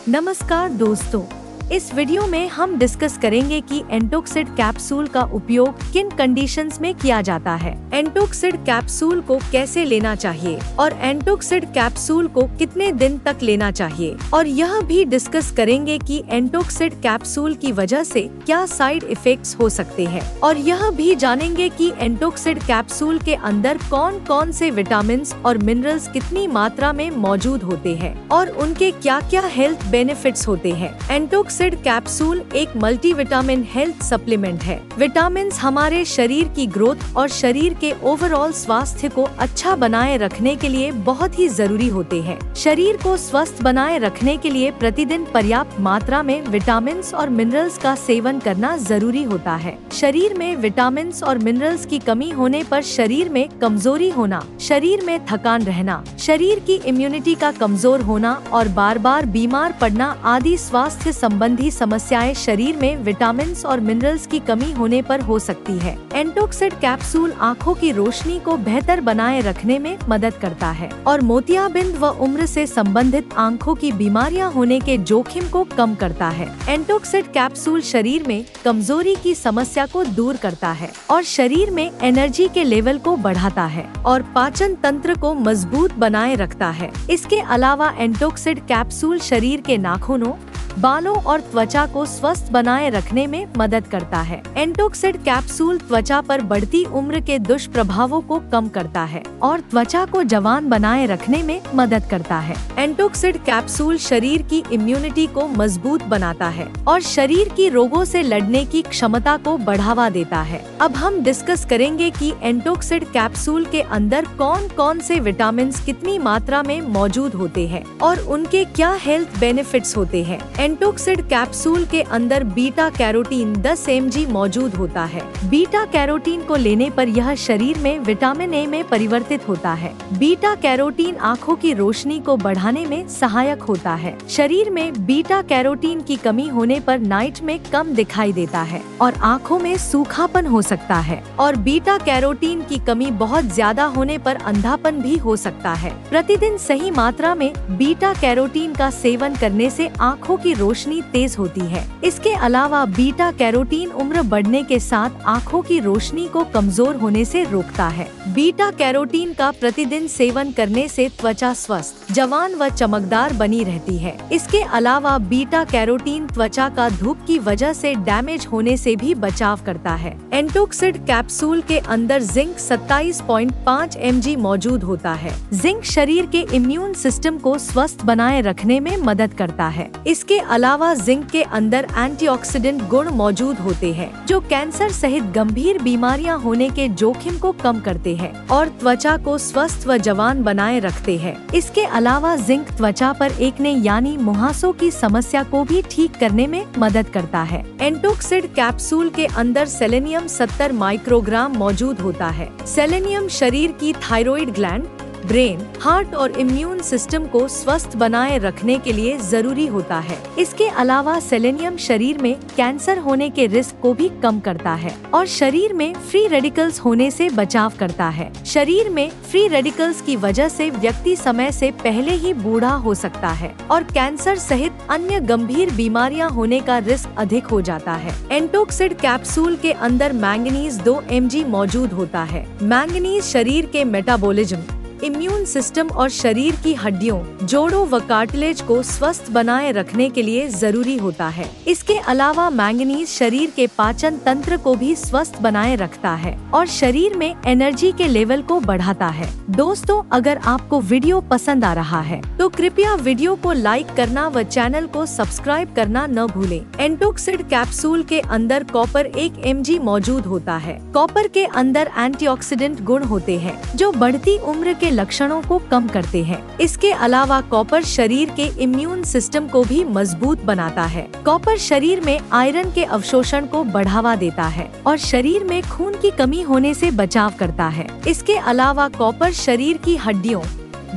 नमस्कार दोस्तों, इस वीडियो में हम डिस्कस करेंगे कि एंटोक्सिड कैप्सूल का उपयोग किन कंडीशंस में किया जाता है, एंटोक्सिड कैप्सूल को कैसे लेना चाहिए और एंटोक्सिड कैप्सूल को कितने दिन तक लेना चाहिए, और यह भी डिस्कस करेंगे कि एंटोक्सिड कैप्सूल की वजह से क्या साइड इफेक्ट्स हो सकते हैं, और यह भी जानेंगे कि एंटोक्सिड कैप्सूल के अंदर कौन कौन से विटामिन और मिनरल्स कितनी मात्रा में मौजूद होते हैं और उनके क्या क्या हेल्थ बेनिफिट्स होते हैं। एंटोक्सिड कैप्सूल एक मल्टीविटामिन हेल्थ सप्लीमेंट है। विटामिन हमारे शरीर की ग्रोथ और शरीर के ओवरऑल स्वास्थ्य को अच्छा बनाए रखने के लिए बहुत ही जरूरी होते हैं। शरीर को स्वस्थ बनाए रखने के लिए प्रतिदिन पर्याप्त मात्रा में विटामिन और मिनरल्स का सेवन करना जरूरी होता है। शरीर में विटामिन और मिनरल्स की कमी होने पर शरीर में कमजोरी होना, शरीर में थकान रहना, शरीर की इम्यूनिटी का कमजोर होना और बार बार बीमार पड़ना आदि स्वास्थ्य संबंधी समस्याएं शरीर में विटामिन और मिनरल्स की कमी होने पर हो सकती है। एंटोक्सिड कैप्सूल आँखों की रोशनी को बेहतर बनाए रखने में मदद करता है और मोतियाबिंद व उम्र से संबंधित आँखों की बीमारियां होने के जोखिम को कम करता है। एंटोक्सिड कैप्सूल शरीर में कमजोरी की समस्या को दूर करता है और शरीर में एनर्जी के लेवल को बढ़ाता है और पाचन तंत्र को मजबूत बनाए रखता है। इसके अलावा एंटोक्सिड कैप्सूल शरीर के नाखूनों, बालों और त्वचा को स्वस्थ बनाए रखने में मदद करता है। एंटोक्सिड कैप्सूल त्वचा पर बढ़ती उम्र के दुष्प्रभावों को कम करता है और त्वचा को जवान बनाए रखने में मदद करता है। एंटोक्सिड कैप्सूल शरीर की इम्यूनिटी को मजबूत बनाता है और शरीर की रोगों से लड़ने की क्षमता को बढ़ावा देता है। अब हम डिस्कस करेंगे कि एंटोक्सिड कैप्सूल के अंदर कौन कौन से विटामिन कितनी मात्रा में मौजूद होते हैं और उनके क्या हेल्थ बेनिफिट्स होते हैं। एंटोक्सिड कैप्सूल के अंदर बीटा कैरोटीन 10 mg मौजूद होता है। बीटा कैरोटीन को लेने पर यह शरीर में विटामिन ए में परिवर्तित होता है। बीटा कैरोटीन आँखों की रोशनी को बढ़ाने में सहायक होता है। शरीर में बीटा कैरोटीन की कमी होने पर नाइट में कम दिखाई देता है और आँखों में सूखापन हो सकता है, और बीटा कैरोटीन की कमी बहुत ज्यादा होने पर अंधापन भी हो सकता है। प्रतिदिन सही मात्रा में बीटा कैरोटीन का सेवन करने से आँखों की रोशनी तेज होती है। इसके अलावा बीटा कैरोटीन उम्र बढ़ने के साथ आँखों की रोशनी को कमजोर होने से रोकता है। बीटा कैरोटीन का प्रतिदिन सेवन करने से त्वचा स्वस्थ, जवान व चमकदार बनी रहती है। इसके अलावा बीटा कैरोटीन त्वचा का धूप की वजह से डैमेज होने से भी बचाव करता है। एंटोक्सिड कैप्सूल के अंदर जिंक 27.5 mg मौजूद होता है। जिंक शरीर के इम्यून सिस्टम को स्वस्थ बनाए रखने में मदद करता है। इसके अलावा जिंक के अंदर एंटीऑक्सीडेंट गुण मौजूद होते हैं जो कैंसर सहित गंभीर बीमारियां होने के जोखिम को कम करते हैं और त्वचा को स्वस्थ व जवान बनाए रखते हैं। इसके अलावा जिंक त्वचा पर एक्ने यानी मुहासों की समस्या को भी ठीक करने में मदद करता है। एंटोक्सिड कैप्सूल के अंदर सेलेनियम 70 माइक्रोग्राम मौजूद होता है। सेलेनियम शरीर की थायराइड ग्लैंड, ब्रेन, हार्ट और इम्यून सिस्टम को स्वस्थ बनाए रखने के लिए जरूरी होता है। इसके अलावा सेलेनियम शरीर में कैंसर होने के रिस्क को भी कम करता है और शरीर में फ्री रेडिकल्स होने से बचाव करता है। शरीर में फ्री रेडिकल्स की वजह से व्यक्ति समय से पहले ही बूढ़ा हो सकता है और कैंसर सहित अन्य गंभीर बीमारियां होने का रिस्क अधिक हो जाता है। एंटोक्सिड कैप्सूल के अंदर मैंगनीज 2 mg मौजूद होता है। मैंगनीज शरीर के मेटाबॉलिज्म, इम्यून सिस्टम और शरीर की हड्डियों, जोड़ों व कार्टिलेज को स्वस्थ बनाए रखने के लिए जरूरी होता है। इसके अलावा मैंगनीज शरीर के पाचन तंत्र को भी स्वस्थ बनाए रखता है और शरीर में एनर्जी के लेवल को बढ़ाता है। दोस्तों, अगर आपको वीडियो पसंद आ रहा है तो कृपया वीडियो को लाइक करना व चैनल को सब्सक्राइब करना न भूलें। एंटोक्सिड कैप्सूल के अंदर कॉपर 1 mg मौजूद होता है। कॉपर के अंदर एंटीऑक्सीडेंट गुण होते हैं जो बढ़ती उम्र के लक्षणों को कम करते हैं। इसके अलावा कॉपर शरीर के इम्यून सिस्टम को भी मजबूत बनाता है। कॉपर शरीर में आयरन के अवशोषण को बढ़ावा देता है और शरीर में खून की कमी होने से बचाव करता है। इसके अलावा कॉपर शरीर की हड्डियों,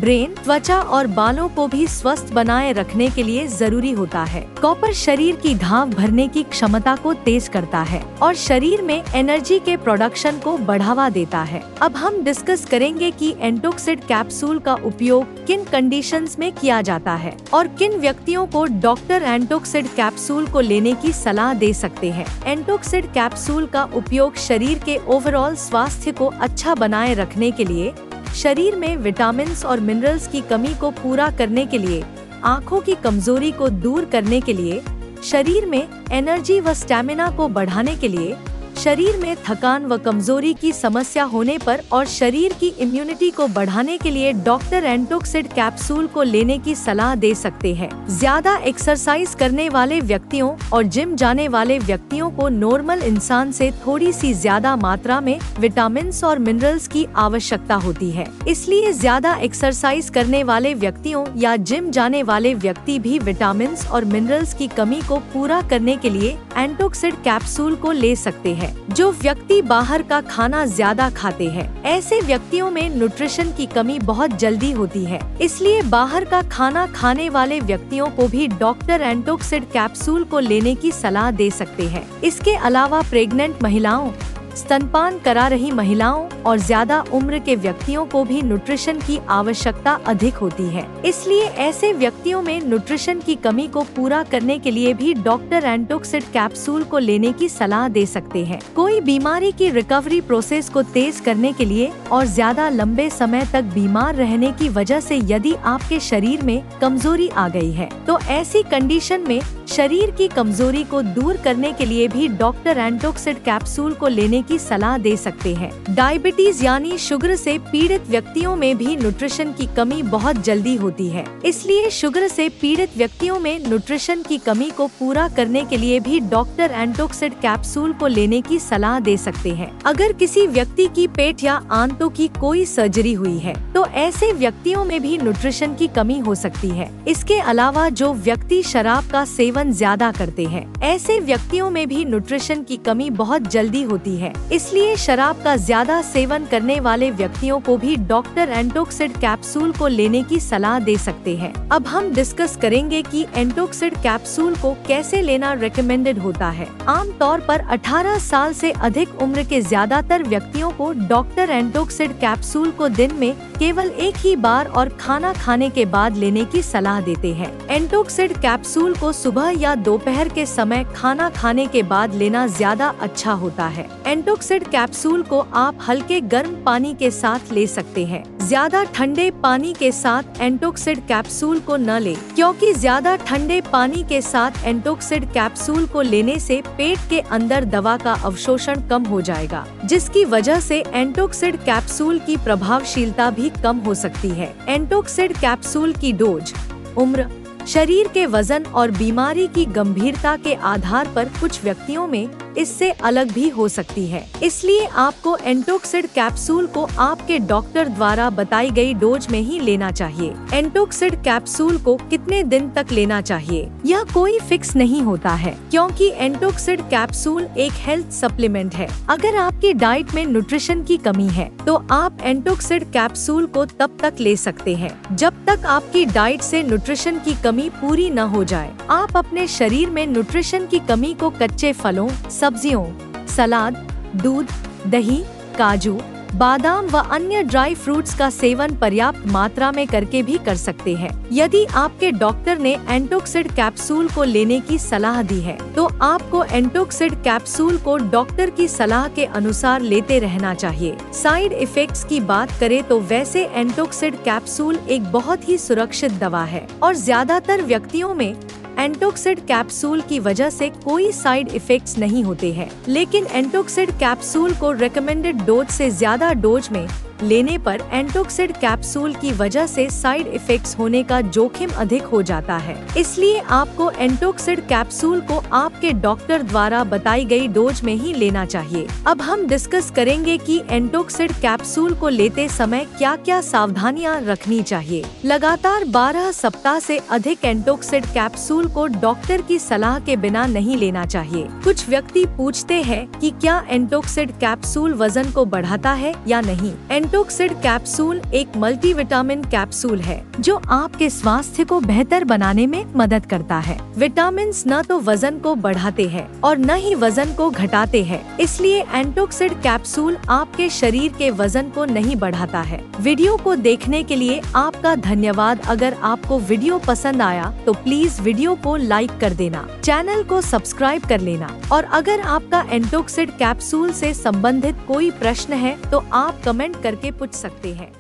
ब्रेन, त्वचा और बालों को भी स्वस्थ बनाए रखने के लिए जरूरी होता है। कॉपर शरीर की घाव भरने की क्षमता को तेज करता है और शरीर में एनर्जी के प्रोडक्शन को बढ़ावा देता है। अब हम डिस्कस करेंगे कि एंटोक्सिड कैप्सूल का उपयोग किन कंडीशंस में किया जाता है और किन व्यक्तियों को डॉक्टर एंटोक्सिड कैप्सूल को लेने की सलाह दे सकते हैं। एंटोक्सिड कैप्सूल का उपयोग शरीर के ओवरऑल स्वास्थ्य को अच्छा बनाए रखने के लिए, शरीर में विटामिन्स और मिनरल्स की कमी को पूरा करने के लिए, आँखों की कमजोरी को दूर करने के लिए, शरीर में एनर्जी व स्टैमिना को बढ़ाने के लिए, शरीर में थकान व कमजोरी की समस्या होने पर और शरीर की इम्यूनिटी को बढ़ाने के लिए डॉक्टर एंटोक्सिड कैप्सूल को लेने की सलाह दे सकते हैं। ज्यादा एक्सरसाइज करने वाले व्यक्तियों और जिम जाने वाले व्यक्तियों को नॉर्मल इंसान से थोड़ी सी ज्यादा मात्रा में विटामिन्स और मिनरल्स की आवश्यकता होती है। इसलिए ज्यादा एक्सरसाइज करने वाले व्यक्तियों या जिम जाने वाले व्यक्ति भी विटामिन्स और मिनरल्स की कमी को पूरा करने के लिए एंटोक्सिड कैप्सूल को ले सकते हैं। जो व्यक्ति बाहर का खाना ज्यादा खाते हैं, ऐसे व्यक्तियों में न्यूट्रिशन की कमी बहुत जल्दी होती है। इसलिए बाहर का खाना खाने वाले व्यक्तियों को भी डॉक्टर एंटोक्सिड कैप्सूल को लेने की सलाह दे सकते हैं। इसके अलावा प्रेग्नेंट महिलाओं, स्तनपान करा रही महिलाओं और ज्यादा उम्र के व्यक्तियों को भी न्यूट्रिशन की आवश्यकता अधिक होती है। इसलिए ऐसे व्यक्तियों में न्यूट्रिशन की कमी को पूरा करने के लिए भी डॉक्टर एंटोक्सिड कैप्सूल को लेने की सलाह दे सकते हैं। कोई बीमारी की रिकवरी प्रोसेस को तेज करने के लिए और ज्यादा लंबे समय तक बीमार रहने की वजह से यदि आपके शरीर में कमजोरी आ गई है, तो ऐसी कंडीशन में शरीर की कमजोरी को दूर करने के लिए भी डॉक्टर एंटोक्सिड कैप्सूल को लेने की सलाह दे सकते हैं। डायबिटीज यानी शुगर से पीड़ित व्यक्तियों में भी न्यूट्रिशन की कमी बहुत जल्दी होती है। इसलिए शुगर से पीड़ित व्यक्तियों में न्यूट्रिशन की कमी को पूरा करने के लिए भी डॉक्टर एंटोक्सिड कैप्सूल को लेने की सलाह दे सकते हैं। अगर किसी व्यक्ति की पेट या आंतों की कोई सर्जरी हुई है, तो ऐसे व्यक्तियों में भी न्यूट्रिशन की कमी हो सकती है। इसके अलावा जो व्यक्ति शराब का सेवन ज्यादा करते हैं, ऐसे व्यक्तियों में भी न्यूट्रिशन की कमी बहुत जल्दी होती है। इसलिए शराब का ज्यादा सेवन करने वाले व्यक्तियों को भी डॉक्टर एंटोक्सिड कैप्सूल को लेने की सलाह दे सकते हैं। अब हम डिस्कस करेंगे कि एंटोक्सिड कैप्सूल को कैसे लेना रिकमेंडेड होता है। आमतौर पर 18 साल से अधिक उम्र के ज्यादातर व्यक्तियों को डॉक्टर एंटोक्सिड कैप्सूल को दिन में केवल एक ही बार और खाना खाने के बाद लेने की सलाह देते हैं। एंटोक्सिड कैप्सूल को सुबह या दोपहर के समय खाना खाने के बाद लेना ज्यादा अच्छा होता है। एंटोक्सिड कैप्सूल को आप हल्के गर्म पानी के साथ ले सकते हैं। ज्यादा ठंडे पानी के साथ एंटोक्सिड कैप्सूल को न लें, क्योंकि ज्यादा ठंडे पानी के साथ एंटोक्सिड कैप्सूल को लेने से पेट के अंदर दवा का अवशोषण कम हो जाएगा, जिसकी वजह से एंटोक्सिड कैप्सूल की प्रभावशीलता भी कम हो सकती है। एंटोक्सिड कैप्सूल की डोज, उम्र, शरीर के वजन और बीमारी की गंभीरता के आधार पर कुछ व्यक्तियों में इससे अलग भी हो सकती है। इसलिए आपको एंटोक्सिड कैप्सूल को आपके डॉक्टर द्वारा बताई गई डोज में ही लेना चाहिए। एंटोक्सिड कैप्सूल को कितने दिन तक लेना चाहिए, यह कोई फिक्स नहीं होता है, क्योंकि एंटोक्सिड कैप्सूल एक हेल्थ सप्लीमेंट है। अगर आपकी डाइट में न्यूट्रिशन की कमी है, तो आप एंटोक्सिड कैप्सूल को तब तक ले सकते हैं जब तक आपकी डाइट से न्यूट्रिशन की कमी पूरी न हो जाए। आप अपने शरीर में न्यूट्रिशन की कमी को कच्चे फलों, सब्जियों, सलाद, दूध, दही, काजू, बादाम व अन्य ड्राई फ्रूट्स का सेवन पर्याप्त मात्रा में करके भी कर सकते हैं। यदि आपके डॉक्टर ने एंटोक्सिड कैप्सूल को लेने की सलाह दी है, तो आपको एंटोक्सिड कैप्सूल को डॉक्टर की सलाह के अनुसार लेते रहना चाहिए। साइड इफेक्ट्स की बात करें तो वैसे एंटोक्सिड कैप्सूल एक बहुत ही सुरक्षित दवा है और ज्यादातर व्यक्तियों में एंटोक्सिड कैप्सूल की वजह से कोई साइड इफेक्ट्स नहीं होते हैं। लेकिन एंटोक्सिड कैप्सूल को रिकमेंडेड डोज से ज्यादा डोज में लेने पर एंटोक्सिड कैप्सूल की वजह से साइड इफेक्ट्स होने का जोखिम अधिक हो जाता है। इसलिए आपको एंटोक्सिड कैप्सूल को आपके डॉक्टर द्वारा बताई गई डोज में ही लेना चाहिए। अब हम डिस्कस करेंगे कि एंटोक्सिड कैप्सूल को लेते समय क्या क्या सावधानियां रखनी चाहिए। लगातार 12 सप्ताह से अधिक एंटोक्सिड कैप्सूल को डॉक्टर की सलाह के बिना नहीं लेना चाहिए। कुछ व्यक्ति पूछते हैं कि क्या एंटोक्सिड कैप्सूल वजन को बढ़ाता है या नहीं। एंटोक्सिड कैप्सूल एक मल्टीविटामिन कैप्सूल है जो आपके स्वास्थ्य को बेहतर बनाने में मदद करता है। विटामिन न तो वजन को बढ़ाते हैं और न ही वजन को घटाते हैं, इसलिए एंटोक्सिड कैप्सूल आपके शरीर के वजन को नहीं बढ़ाता है। वीडियो को देखने के लिए आपका धन्यवाद। अगर आपको वीडियो पसंद आया तो प्लीज वीडियो को लाइक कर देना, चैनल को सब्सक्राइब कर लेना और अगर आपका एंटोक्सिड कैप्सूल से संबंधित कोई प्रश्न है तो आप कमेंट करके पूछ सकते हैं।